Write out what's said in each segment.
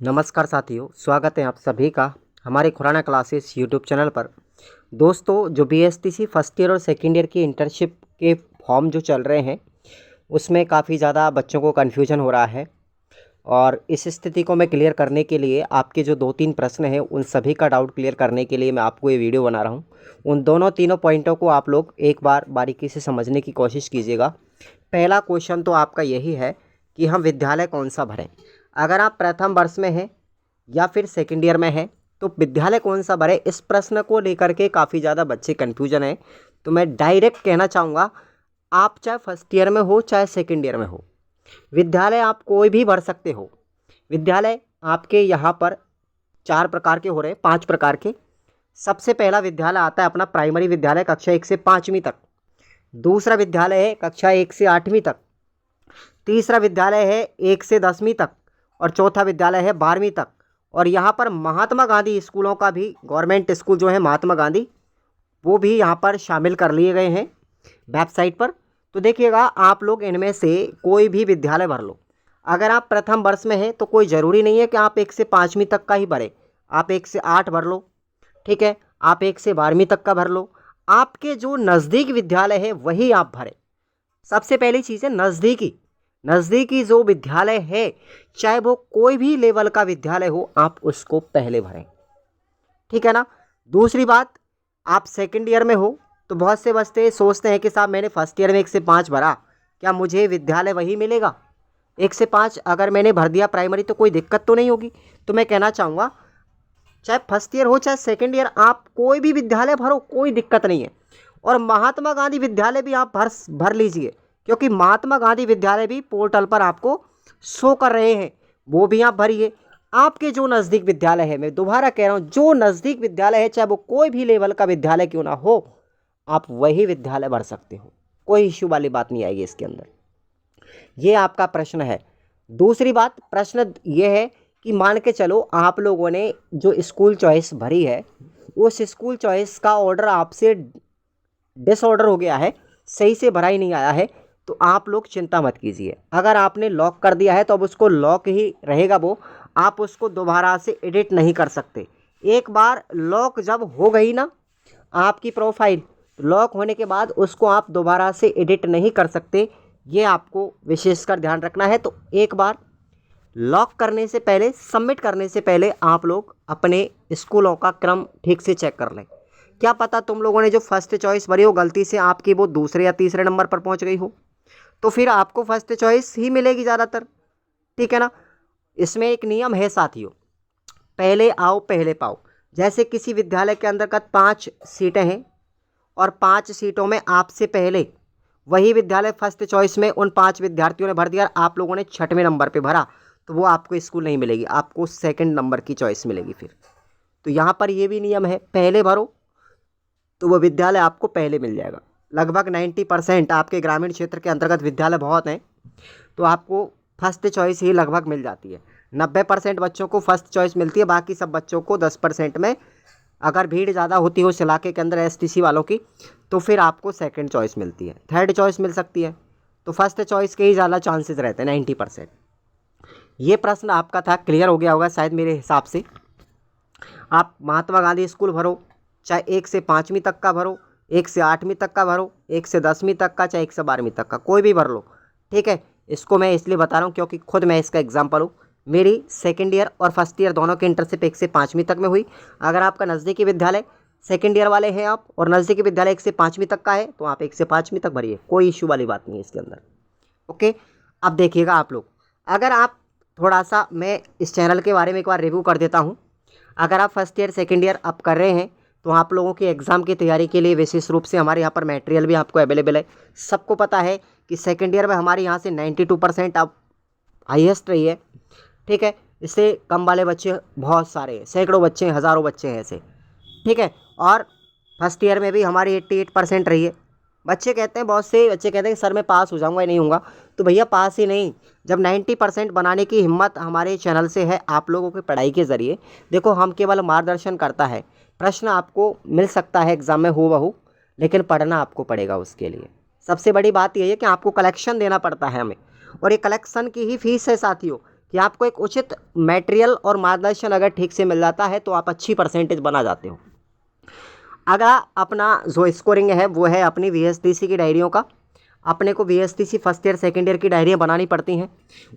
नमस्कार साथियों, स्वागत है आप सभी का हमारे खुराना क्लासेस यूट्यूब चैनल पर। दोस्तों, जो बीएसटीसी फर्स्ट ईयर और सेकंड ईयर की इंटर्नशिप के फॉर्म जो चल रहे हैं उसमें काफ़ी ज़्यादा बच्चों को कन्फ्यूजन हो रहा है और इस स्थिति को मैं क्लियर करने के लिए आपके जो 2-3 प्रश्न हैं उन सभी का डाउट क्लियर करने के लिए मैं आपको ये वीडियो बना रहा हूँ। उन दोनों तीनों पॉइंटों को आप लोग एक बार बारीकी से समझने की कोशिश कीजिएगा। पहला क्वेश्चन तो आपका यही है कि हम विद्यालय कौन सा भरें। अगर आप प्रथम वर्ष में हैं या फिर सेकेंड ईयर में हैं तो विद्यालय कौन सा भरें, इस प्रश्न को लेकर के काफ़ी ज़्यादा बच्चे कन्फ्यूजन है। तो मैं डायरेक्ट कहना चाहूँगा, आप चाहे फर्स्ट ईयर में हो चाहे सेकेंड ईयर में हो, विद्यालय आप कोई भी भर सकते हो। विद्यालय आपके यहाँ पर 4 प्रकार के हो रहे हैं, 5 प्रकार के। सबसे पहला विद्यालय आता है अपना प्राइमरी विद्यालय कक्षा 1 से 5वीं तक। दूसरा विद्यालय है कक्षा 1 से 8वीं तक। तीसरा विद्यालय है 1 से 10वीं तक और चौथा विद्यालय है 12वीं तक। और यहाँ पर महात्मा गांधी स्कूलों का भी, गवर्नमेंट स्कूल जो है महात्मा गांधी, वो भी यहाँ पर शामिल कर लिए गए हैं वेबसाइट पर। तो देखिएगा, आप लोग इनमें से कोई भी विद्यालय भर लो। अगर आप प्रथम वर्ष में हैं तो कोई ज़रूरी नहीं है कि आप 1 से 5वीं तक का ही भरें। आप 1 से 8 भर लो, ठीक है। आप 1 से 12वीं तक का भर लो। आपके जो नज़दीक विद्यालय है वही आप भरें। सबसे पहली चीज़ है नज़दीकी जो विद्यालय है, चाहे वो कोई भी लेवल का विद्यालय हो, आप उसको पहले भरें, ठीक है ना। दूसरी बात, आप सेकंड ईयर में हो तो बहुत से बच्चे सोचते हैं कि साहब मैंने फर्स्ट ईयर में 1 से 5 भरा, क्या मुझे विद्यालय वही मिलेगा? 1 से 5 अगर मैंने भर दिया प्राइमरी तो कोई दिक्कत तो नहीं होगी। तो मैं कहना चाहूँगा, चाहे फर्स्ट ईयर हो चाहे सेकेंड ईयर, आप कोई भी विद्यालय भरो, कोई दिक्कत नहीं है। और महात्मा गांधी विद्यालय भी आप भर लीजिए, क्योंकि महात्मा गांधी विद्यालय भी पोर्टल पर आपको शो कर रहे हैं, वो भी आप भरिए। आपके जो नज़दीक विद्यालय है, मैं दोबारा कह रहा हूँ, जो नज़दीक विद्यालय है, चाहे वो कोई भी लेवल का विद्यालय क्यों ना हो, आप वही विद्यालय भर सकते हो। कोई इश्यू वाली बात नहीं आएगी इसके अंदर। ये आपका प्रश्न है। दूसरी बात, प्रश्न ये है कि मान के चलो आप लोगों ने जो स्कूल चॉइस भरी है, उस स्कूल चॉइस का ऑर्डर आपसे डिसऑर्डर हो गया है, सही से भरा ही नहीं आया है, तो आप लोग चिंता मत कीजिए। अगर आपने लॉक कर दिया है तो अब उसको लॉक ही रहेगा, वो आप उसको दोबारा से एडिट नहीं कर सकते। एक बार लॉक जब हो गई ना आपकी प्रोफाइल, लॉक होने के बाद उसको आप दोबारा से एडिट नहीं कर सकते। ये आपको विशेषकर ध्यान रखना है। तो एक बार लॉक करने से पहले, सबमिट करने से पहले आप लोग अपने स्कूलों का क्रम ठीक से चेक कर लें। क्या पता तुम लोगों ने जो फर्स्ट चॉइस भरी हो, गलती से आपकी वो दूसरे या तीसरे नंबर पर पहुंच गई हो, तो फिर आपको फर्स्ट चॉइस ही मिलेगी ज़्यादातर, ठीक है ना। इसमें एक नियम है साथियों, पहले आओ पहले पाओ। जैसे किसी विद्यालय के अंतर्गत 5 सीटें हैं और 5 सीटों में आपसे पहले वही विद्यालय फर्स्ट चॉइस में उन 5 विद्यार्थियों ने भर दिया, आप लोगों ने 6वें नंबर पे भरा, तो वो आपको स्कूल नहीं मिलेगी, आपको सेकंड नंबर की चॉइस मिलेगी फिर। तो यहाँ पर ये भी नियम है, पहले भरो तो वो विद्यालय आपको पहले मिल जाएगा। लगभग 90% आपके ग्रामीण क्षेत्र के अंतर्गत विद्यालय बहुत हैं, तो आपको फर्स्ट चॉइस ही लगभग मिल जाती है। 90% बच्चों को फर्स्ट चॉइस मिलती है, बाकी सब बच्चों को 10% में, अगर भीड़ ज़्यादा होती हो उस इलाके के अंदर एसटीसी वालों की, तो फिर आपको सेकंड चॉइस मिलती है, थर्ड चॉइस मिल सकती है। तो फर्स्ट चॉइस के ही ज़्यादा चांसेस रहते हैं, 90%। ये प्रश्न आपका था, क्लियर हो गया होगा शायद मेरे हिसाब से। आप महात्मा गांधी स्कूल भरो, चाहे 1 से 5वीं तक का भरो, 1 से 8वीं तक का भरो, 1 से 10वीं तक का, चाहे 1 से 12वीं तक का, कोई भी भर लो, ठीक है। इसको मैं इसलिए बता रहा हूँ क्योंकि खुद मैं इसका एग्जाम्पल हूँ। मेरी सेकेंड ईयर और फर्स्ट ईयर दोनों की इंटर्नशिप 1 से 5वीं तक में हुई। अगर आपका नज़दीकी विद्यालय सेकेंड ईयर वाले हैं आप और नज़दीकी विद्यालय 1 से 5वीं तक का है, तो आप 1 से 5वीं तक भरिए, कोई इशू वाली बात नहीं है इसके अंदर, ओके। अब देखिएगा आप लोग, अगर आप थोड़ा सा, मैं इस चैनल के बारे में एक बार रिव्यू कर देता हूँ। अगर आप फर्स्ट ईयर सेकेंड ईयर आप कर रहे हैं तो आप लोगों की एग्ज़ाम की तैयारी के लिए विशेष रूप से हमारे यहाँ पर मटेरियल भी आपको अवेलेबल है। सबको पता है कि सेकेंड ईयर में हमारे यहाँ से 92% अब हाईएस्ट रही है, ठीक है। इससे कम वाले बच्चे बहुत सारे हैं, सैकड़ों बच्चे हैं, हज़ारों बच्चे हैं ऐसे, ठीक है। और फर्स्ट ईयर में भी हमारी 88% रही है। बच्चे कहते हैं, बहुत से बच्चे कहते हैं कि सर मैं पास हो जाऊंगा या नहीं होऊंगा, तो भैया पास ही नहीं, जब 90% बनाने की हिम्मत हमारे चैनल से है आप लोगों की पढ़ाई के ज़रिए। देखो, हम केवल मार्गदर्शन करता है, प्रश्न आपको मिल सकता है एग्ज़ाम में हूबहू, लेकिन पढ़ना आपको पड़ेगा उसके लिए। सबसे बड़ी बात यह है कि आपको कलेक्शन देना पड़ता है हमें, और ये कलेक्शन की ही फीस है साथियों, कि आपको एक उचित मटेरियल और मार्गदर्शन अगर ठीक से मिल जाता है तो आप अच्छी परसेंटेज बना जाते हो। अगला अपना जो स्कोरिंग है वो है अपनी VSTC की डायरियों का। अपने को VSTC first year second year की डायरियाँ बनानी पड़ती हैं।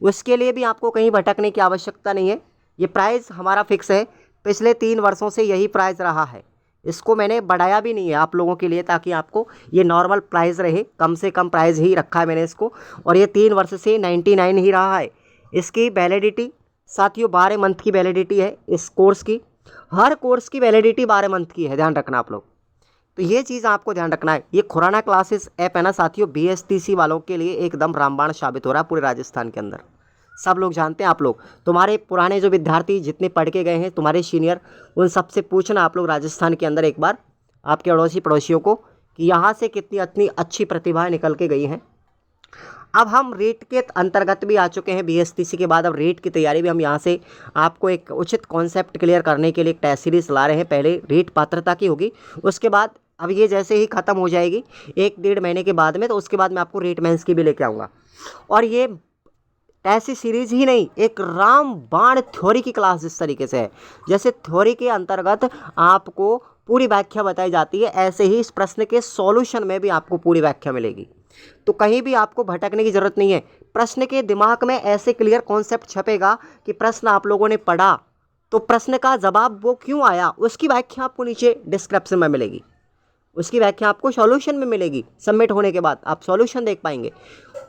उसके लिए भी आपको कहीं भटकने की आवश्यकता नहीं है। ये प्राइस हमारा फिक्स है, पिछले 3 वर्षों से यही प्राइस रहा है। इसको मैंने बढ़ाया भी नहीं है आप लोगों के लिए, ताकि आपको ये नॉर्मल प्राइस रहे, कम से कम प्राइस ही रखा है मैंने इसको। और ये 3 वर्ष से 99 ही रहा है। इसकी वैलिडिटी साथियों 12 मंथ की वैलिडिटी है इस कोर्स की। हर कोर्स की वैलिडिटी 12 मंथ की है, ध्यान रखना आप लोग। तो ये चीज़ आपको ध्यान रखना है। ये खुराना क्लासेस ऐप है ना साथियों, BSTC वालों के लिए एकदम रामबाण साबित हो रहा है पूरे राजस्थान के अंदर। सब लोग जानते हैं। आप लोग तुम्हारे पुराने जो विद्यार्थी जितने पढ़ के गए हैं, तुम्हारे सीनियर, उन सबसे पूछना आप लोग राजस्थान के अंदर एक बार आपके अड़ोसी पड़ोसियों को कि यहाँ से कितनी इतनी अच्छी प्रतिभाएं निकल के गई हैं। अब हम रीट के अंतर्गत भी आ चुके हैं BSTC के बाद। अब रीट की तैयारी भी हम यहाँ से आपको एक उचित कॉन्सेप्ट क्लियर करने के लिए एक टेस्ट सीरीज ला रहे हैं। पहले रीट पात्रता की होगी, उसके बाद अब ये जैसे ही ख़त्म हो जाएगी 1-1.5 महीने के बाद में, तो उसके बाद मैं आपको रीट मेंस की भी लेके आऊँगा। और ये ऐसी सीरीज ही नहीं, एक रामबाण थ्योरी की क्लास इस तरीके से है। जैसे थ्योरी के अंतर्गत आपको पूरी व्याख्या बताई जाती है, ऐसे ही इस प्रश्न के सॉल्यूशन में भी आपको पूरी व्याख्या मिलेगी। तो कहीं भी आपको भटकने की ज़रूरत नहीं है। प्रश्न के दिमाग में ऐसे क्लियर कॉन्सेप्ट छपेगा कि प्रश्न आप लोगों ने पढ़ा तो प्रश्न का जवाब वो क्यों आया, उसकी व्याख्या आपको नीचे डिस्क्रिप्शन में मिलेगी। उसकी व्याख्या आपको सॉल्यूशन में मिलेगी। सबमिट होने के बाद आप सॉल्यूशन देख पाएंगे।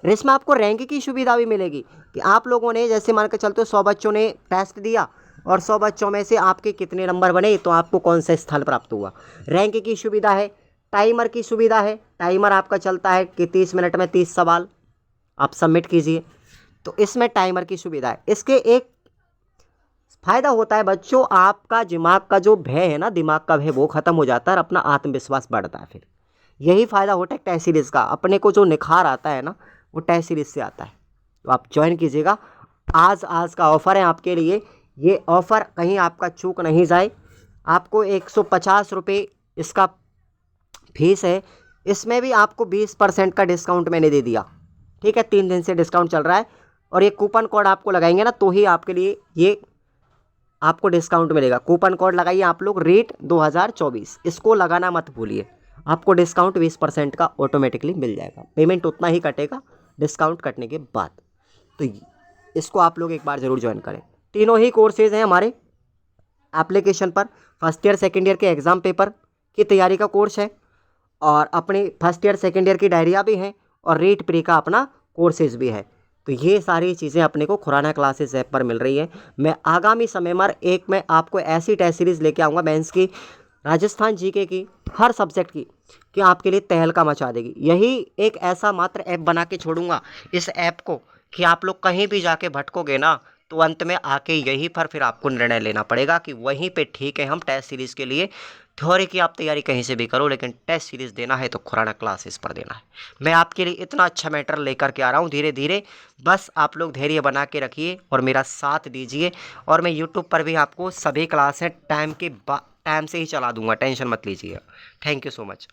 इसमें आपको रैंक की सुविधा भी मिलेगी कि आप लोगों ने जैसे मान के चलते हो 100 बच्चों ने टेस्ट दिया और 100 बच्चों में से आपके कितने नंबर बने, तो आपको कौन सा स्थान प्राप्त हुआ। रैंक की सुविधा है, टाइमर की सुविधा है। टाइमर आपका चलता है कि 30 मिनट में 30 सवाल आप सबमिट कीजिए, तो इसमें टाइमर की सुविधा है। इसके एक फ़ायदा होता है बच्चों, आपका दिमाग का जो भय है ना, दिमाग का भय वो ख़त्म हो जाता है और अपना आत्मविश्वास बढ़ता है। फिर यही फ़ायदा होता है टेस्ट सीरीज़ का। अपने को जो निखार आता है ना, वो टेस्ट सीरीज़ से आता है। तो आप ज्वाइन कीजिएगा। आज का ऑफ़र है आपके लिए। ये ऑफ़र कहीं आपका चूक नहीं जाए। आपको 150 रुपये इसका फीस है। इसमें भी आपको 20% का डिस्काउंट मैंने दे दिया, ठीक है। 3 दिन से डिस्काउंट चल रहा है और ये कूपन कोड आपको लगाएंगे ना, तो ही आपके लिए ये आपको डिस्काउंट मिलेगा। कूपन कोड लगाइए आप लोग रीट 2024, इसको लगाना मत भूलिए। आपको डिस्काउंट 20% का ऑटोमेटिकली मिल जाएगा। पेमेंट उतना ही कटेगा डिस्काउंट कटने के बाद। तो इसको आप लोग एक बार ज़रूर ज्वाइन करें। तीनों ही कोर्सेज हैं हमारे एप्लीकेशन पर। फर्स्ट ईयर सेकेंड ईयर के एग्ज़ाम पेपर की तैयारी का कोर्स है और अपनी फर्स्ट ईयर सेकेंड ईयर की डायरिया भी हैं और रीट प्री का अपना कोर्सेज भी है। तो ये सारी चीज़ें अपने को खुराना क्लासेस ऐप पर मिल रही है। मैं आगामी समय में मैं आपको ऐसी टेस्ट सीरीज़ लेके आऊँगा मेंस की, राजस्थान जीके की, हर सब्जेक्ट की, कि आपके लिए तहलका मचा देगी। यही एक ऐसा मात्र ऐप बना के छोड़ूंगा इस ऐप को कि आप लोग कहीं भी जाके भटकोगे ना, तो अंत में आके यहीं पर फिर आपको निर्णय लेना पड़ेगा कि वहीं पे ठीक है हम टेस्ट सीरीज़ के लिए। थ्योरी की आप तैयारी कहीं से भी करो, लेकिन टेस्ट सीरीज़ देना है तो खुराना क्लासेस पर देना है। मैं आपके लिए इतना अच्छा मैटर लेकर के आ रहा हूँ धीरे धीरे। बस आप लोग धैर्य बना के रखिए और मेरा साथ दीजिए। और मैं यूट्यूब पर भी आपको सभी क्लासें टाइम से ही चला दूँगा, टेंशन मत लीजिए। Thank you so much.